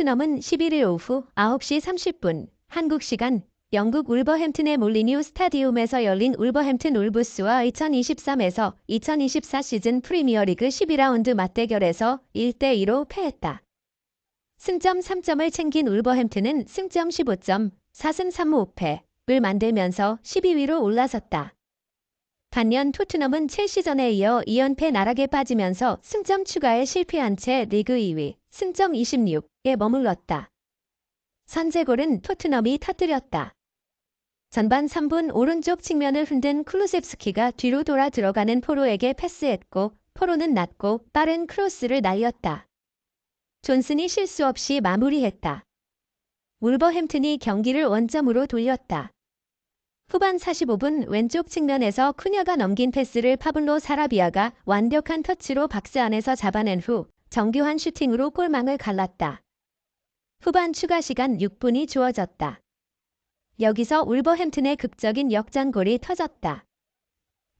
토트넘은 11일 오후 9시 30분 한국 시간 영국 울버햄튼의 몰리뉴 스타디움에서 열린 울버햄튼 울브스와 2023에서 2024 시즌 프리미어리그 12라운드 맞대결에서 1대2로 패했다. 승점 3점을 챙긴 울버햄튼은 승점 15점, 4승 3무 5패를 만들면서 12위로 올라섰다. 반면 토트넘은 첼시전에 이어 2연패 나락에 빠지면서 승점 추가에 실패한 채 리그 2위, 승점 26에 머물렀다. 선제골은 토트넘이 터뜨렸다. 전반 3분 오른쪽 측면을 흔든 쿠루셉스키가 뒤로 돌아 들어가는 포로에게 패스했고 포로는 낮고 빠른 크로스를 날렸다. 존슨이 실수 없이 마무리했다. 울버햄튼이 경기를 원점으로 돌렸다. 후반 45분 왼쪽 측면에서 쿠냐가 넘긴 패스를 파블로 사라비아가 완벽한 터치로 박스 안에서 잡아낸 후 정교한 슈팅으로 골망을 갈랐다. 후반 추가 시간 6분이 주어졌다. 여기서 울버햄튼의 극적인 역전골이 터졌다.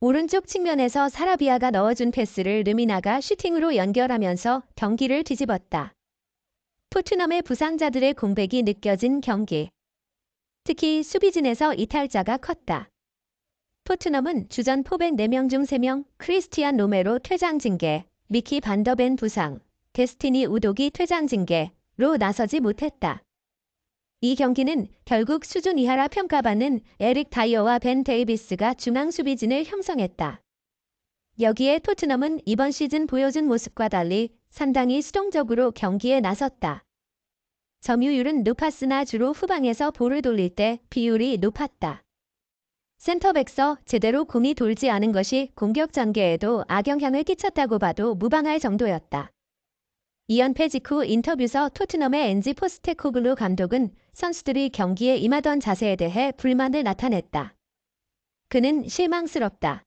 오른쪽 측면에서 사라비아가 넣어준 패스를 르미나가 슈팅으로 연결하면서 경기를 뒤집었다. 토트넘의 부상자들의 공백이 느껴진 경기. 특히 수비진에서 이탈자가 컸다. 토트넘은 주전 포백 4명 중 3명, 크리스티안 로메로 퇴장 징계, 미키 반더벤 부상, 데스티니 우독이 퇴장 징계로 나서지 못했다. 이 경기는 결국 수준 이하라 평가받는 에릭 다이어와 벤 데이비스가 중앙 수비진을 형성했다. 여기에 토트넘은 이번 시즌 보여준 모습과 달리 상당히 수동적으로 경기에 나섰다. 점유율은 높았으나 주로 후방에서 볼을 돌릴 때 비율이 높았다. 센터백서 제대로 공이 돌지 않은 것이 공격 전개에도 악영향을 끼쳤다고 봐도 무방할 정도였다. 2연패 직후 인터뷰서 토트넘의 엔지 포스테코글루 감독은 선수들이 경기에 임하던 자세에 대해 불만을 나타냈다. 그는 실망스럽다.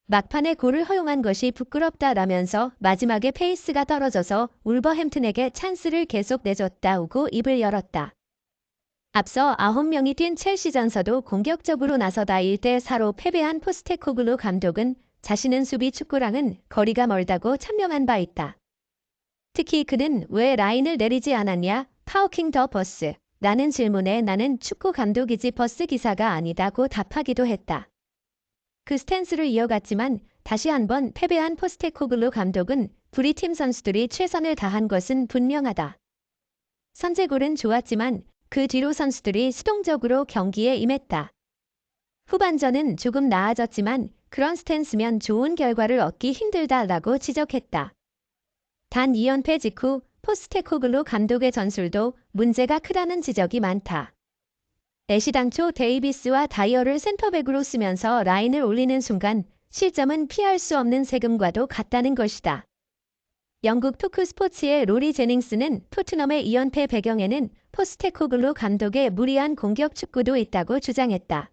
막판에 골을 허용한 것이 부끄럽다라면서 마지막에 페이스가 떨어져서 울버햄튼에게 찬스를 계속 내줬다고 입을 열었다. 앞서 9명이 뛴 첼시전서도 공격적으로 나서다 1대4로 패배한 포스테코글루 감독은 자신은 수비 축구랑은 거리가 멀다고 천명한 바 있다. 특히 그는 왜 라인을 내리지 않았냐? 파워킹 더 버스. 라는 질문에 나는 축구 감독이지 버스 기사가 아니다고 답하기도 했다. 그 스탠스를 이어갔지만 다시 한번 패배한 포스테코글루 감독은 우리 팀 선수들이 최선을 다한 것은 분명하다. 선제골은 좋았지만 그 뒤로 선수들이 수동적으로 경기에 임했다. 후반전은 조금 나아졌지만 그런 스탠스면 좋은 결과를 얻기 힘들다라고 지적했다. 단 2연패 직후 포스테코글루 감독의 전술도 문제가 크다는 지적이 많다. 애시당초 데이비스와 다이어를 센터백으로 쓰면서 라인을 올리는 순간 실점은 피할 수 없는 세금과도 같다는 것이다. 영국 토크 스포츠의 로리 제닝스는 토트넘의 2연패 배경에는 포스테코글루 감독의 무리한 공격 축구도 있다고 주장했다.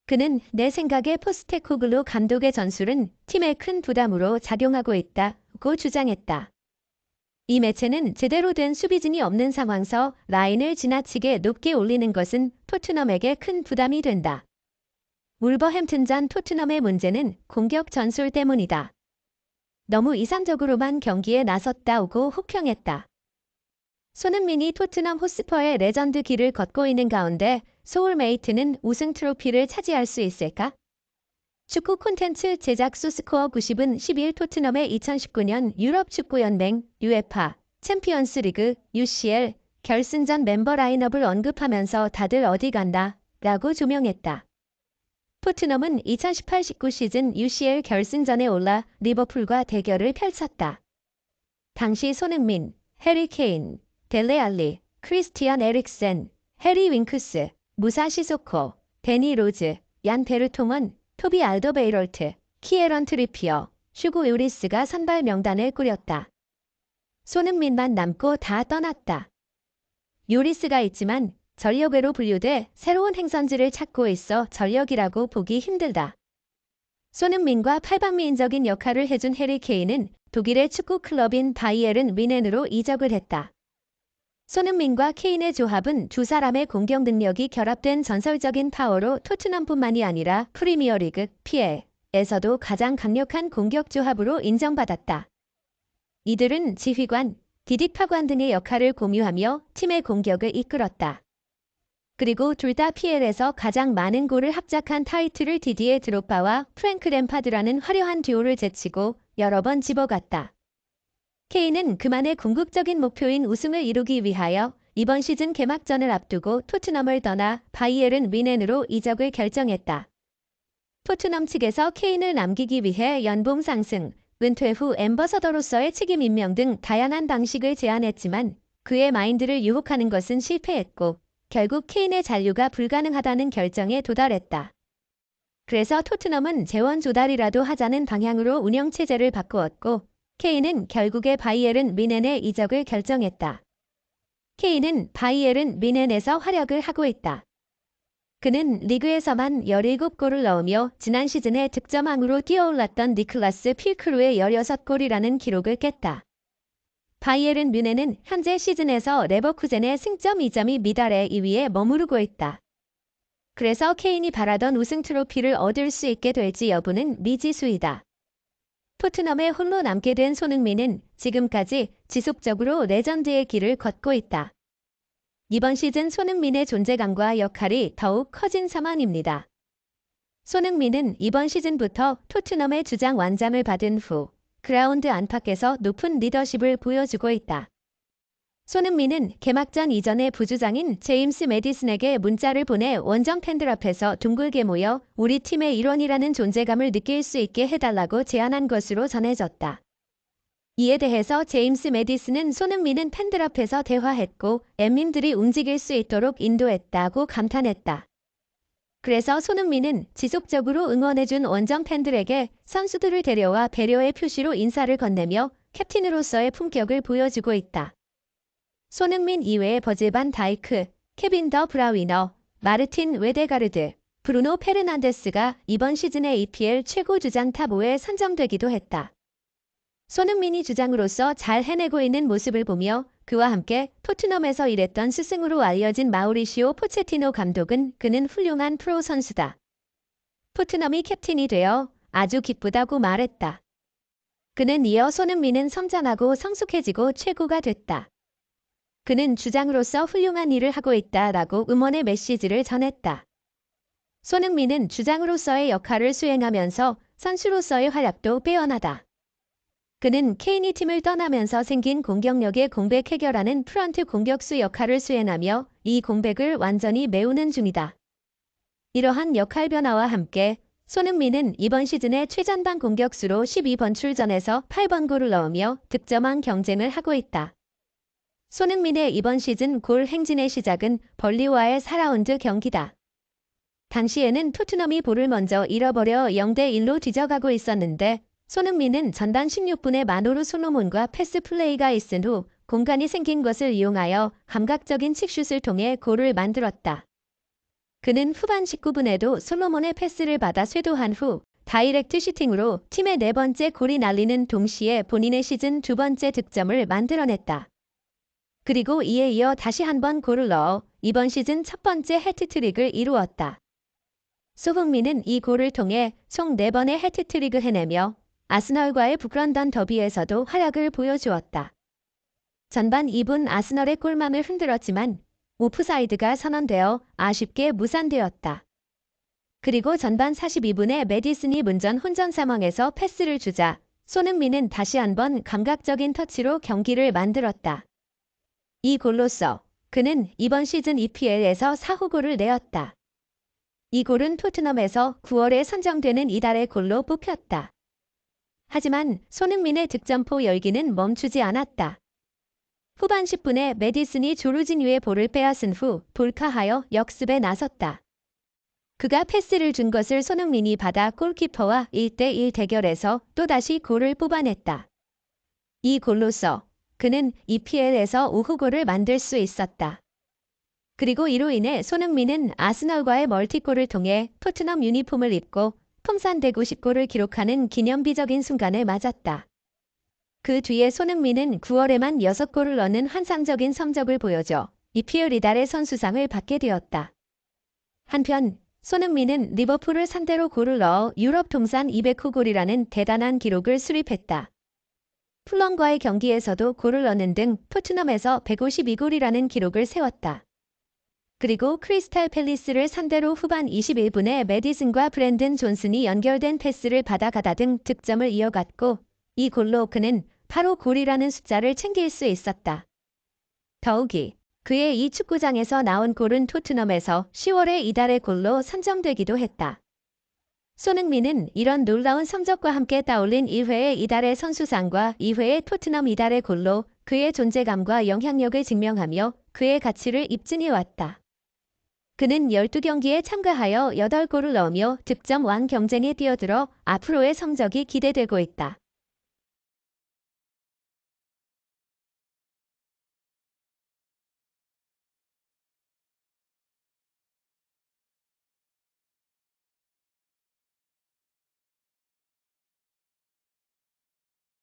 그는 내 생각에 포스테코글루 감독의 전술은 팀에 큰 부담으로 작용하고 있다고 주장했다. 이 매체는 제대로 된 수비진이 없는 상황서 라인을 지나치게 높게 올리는 것은 토트넘에게 큰 부담이 된다. 울버햄튼전 토트넘의 문제는 공격 전술 때문이다. 너무 이상적으로만 경기에 나섰다고 혹평했다. 손흥민이 토트넘 호스퍼의 레전드 길을 걷고 있는 가운데 소울메이트는 우승 트로피를 차지할 수 있을까? 축구 콘텐츠 제작 소스코어 90은 12일 토트넘의 2019년 유럽 축구연맹 UEFA 챔피언스 리그 UCL 결승전 멤버 라인업을 언급하면서 다들 어디 간다 라고 조명했다. 토트넘은 2018-19 시즌 UCL 결승전에 올라 리버풀과 대결을 펼쳤다. 당시 손흥민, 해리 케인, 델레 알리, 크리스티안 에릭센, 해리 윙크스, 무사 시소코, 데니 로즈, 얀 베르통은 토비 알더베이럴트, 키에런 트리피어, 슈고 요리스가 선발 명단을 꾸렸다. 손흥민만 남고 다 떠났다. 요리스가 있지만 전력외로 분류돼 새로운 행선지를 찾고 있어 전력이라고 보기 힘들다. 손흥민과 팔방미인적인 역할을 해준 해리 케인은 독일의 축구 클럽인 바이에른 뮌헨으로 이적을 했다. 손흥민과 케인의 조합은 두 사람의 공격 능력이 결합된 전설적인 파워로 토트넘뿐만이 아니라 프리미어리그 PL에서도 가장 강력한 공격 조합으로 인정받았다. 이들은 지휘관, 디딕 파관 등의 역할을 공유하며 팀의 공격을 이끌었다. 그리고 둘 다 PL에서 가장 많은 골을 합작한 타이틀을 디디에 드록바와 프랭크 램파드라는 화려한 듀오를 제치고 여러 번 집어갔다. 케인은 그만의 궁극적인 목표인 우승을 이루기 위하여 이번 시즌 개막전을 앞두고 토트넘을 떠나 바이에른 뮌헨으로 이적을 결정했다. 토트넘 측에서 케인을 남기기 위해 연봉 상승, 은퇴 후 앰버서더로서의 책임 임명 등 다양한 방식을 제안했지만 그의 마인드를 유혹하는 것은 실패했고 결국 케인의 잔류가 불가능하다는 결정에 도달했다. 그래서 토트넘은 재원 조달이라도 하자는 방향으로 운영체제를 바꾸었고 케인은 결국에 바이에른 뮌헨의 이적을 결정했다. 케인은 바이에른 뮌헨에서 활약을 하고 있다. 그는 리그에서만 17골을 넣으며 지난 시즌에 득점왕으로 뛰어올랐던 니클라스 필크루의 16골이라는 기록을 깼다. 바이에른 뮌헨은 현재 시즌에서 레버쿠젠의 승점 2점이 미달의 2위에 머무르고 있다. 그래서 케인이 바라던 우승 트로피를 얻을 수 있게 될지 여부는 미지수이다. 토트넘에 홀로 남게 된 손흥민은 지금까지 지속적으로 레전드의 길을 걷고 있다. 이번 시즌 손흥민의 존재감과 역할이 더욱 커진 상황입니다. 손흥민은 이번 시즌부터 토트넘의 주장 완장을 받은 후 그라운드 안팎에서 높은 리더십을 보여주고 있다. 손흥민은 개막전 이전에 부주장인 제임스 매디슨에게 문자를 보내 원정 팬들 앞에서 둥글게 모여 우리 팀의 일원이라는 존재감을 느낄 수 있게 해달라고 제안한 것으로 전해졌다. 이에 대해서 제임스 매디슨은 손흥민은 팬들 앞에서 대화했고 엠민들이 움직일 수 있도록 인도했다고 감탄했다. 그래서 손흥민은 지속적으로 응원해준 원정 팬들에게 선수들을 데려와 배려의 표시로 인사를 건네며 캡틴으로서의 품격을 보여주고 있다. 손흥민 이외에 버질 반 다이크, 케빈 더 브라위너, 마르틴 웨데가르드, 브루노 페르난데스가 이번 시즌의 EPL 최고 주장 탑 5에 선정되기도 했다. 손흥민이 주장으로서 잘 해내고 있는 모습을 보며 그와 함께 토트넘에서 일했던 스승으로 알려진 마우리시오 포체티노 감독은 그는 훌륭한 프로 선수다. 토트넘이 캡틴이 되어 아주 기쁘다고 말했다. 그는 이어 손흥민은 성장하고 성숙해지고 최고가 됐다. 그는 주장으로서 훌륭한 일을 하고 있다라고 응원의 메시지를 전했다. 손흥민은 주장으로서의 역할을 수행하면서 선수로서의 활약도 빼어나다. 그는 케인이 팀을 떠나면서 생긴 공격력의 공백 해결하는 프런트 공격수 역할을 수행하며 이 공백을 완전히 메우는 중이다. 이러한 역할 변화와 함께 손흥민은 이번 시즌의 최전방 공격수로 12번 출전해서 8번 골을 넣으며 득점왕 경쟁을 하고 있다. 손흥민의 이번 시즌 골 행진의 시작은 벌리와의 4라운드 경기다. 당시에는 토트넘이 볼을 먼저 잃어버려 0대1로 뒤져가고 있었는데 손흥민은 전반 16분에 마노루 솔로몬과 패스 플레이가 있은 후 공간이 생긴 것을 이용하여 감각적인 칙슛을 통해 골을 만들었다. 그는 후반 19분에도 솔로몬의 패스를 받아 쇄도한 후 다이렉트 슈팅으로 팀의 4번째 골이 날리는 동시에 본인의 시즌 2번째 득점을 만들어냈다. 그리고 이에 이어 다시 한 번 골을 넣어 이번 시즌 첫 번째 해트트릭을 이루었다. 손흥민은 이 골을 통해 총 4번의 해트트릭을 해내며 아스널과의 북런던 더비에서도 활약을 보여주었다. 전반 2분 아스널의 골망을 흔들었지만 오프사이드가 선언되어 아쉽게 무산되었다. 그리고 전반 42분에 매디슨이 문전 혼전 상황에서 패스를 주자 손흥민은 다시 한번 감각적인 터치로 경기를 만들었다. 이 골로써 그는 이번 시즌 EPL에서 4호 골을 내었다. 이 골은 토트넘에서 9월에 선정되는 이달의 골로 뽑혔다. 하지만 손흥민의 득점포 열기는 멈추지 않았다. 후반 10분에 매디슨이 조르지뉴의 볼을 빼앗은 후 돌카하여 역습에 나섰다. 그가 패스를 준 것을 손흥민이 받아 골키퍼와 1대1 대결에서 또다시 골을 뽑아냈다. 이 골로써 그는 EPL에서 5호 골을 만들 수 있었다. 그리고 이로 인해 손흥민은 아스널과의 멀티골을 통해 토트넘 유니폼을 입고 통산 150골을 기록하는 기념비적인 순간을 맞았다. 그 뒤에 손흥민은 9월에만 6골을 넣는 환상적인 성적을 보여줘 EPL 이달의 선수상을 받게 되었다. 한편 손흥민은 리버풀을 상대로 골을 넣어 유럽 통산 200호 골이라는 대단한 기록을 수립했다. 풀럼과의 경기에서도 골을 넣는 등 토트넘에서 152골이라는 기록을 세웠다. 그리고 크리스탈 팰리스를 상대로 후반 21분에 매디슨과 브랜든 존슨이 연결된 패스를 받아가다 등 득점을 이어갔고 이 골로 그는 바로 골이라는 숫자를 챙길 수 있었다. 더욱이 그의 이 축구장에서 나온 골은 토트넘에서 10월에 이달의 골로 선정되기도 했다. 손흥민은 이런 놀라운 성적과 함께 따올린 2회의 이달의 선수상과 2회의 토트넘 이달의 골로 그의 존재감과 영향력을 증명하며 그의 가치를 입증해왔다. 그는 12경기에 참가하여 8골을 넣으며 득점 왕 경쟁에 뛰어들어 앞으로의 성적이 기대되고 있다.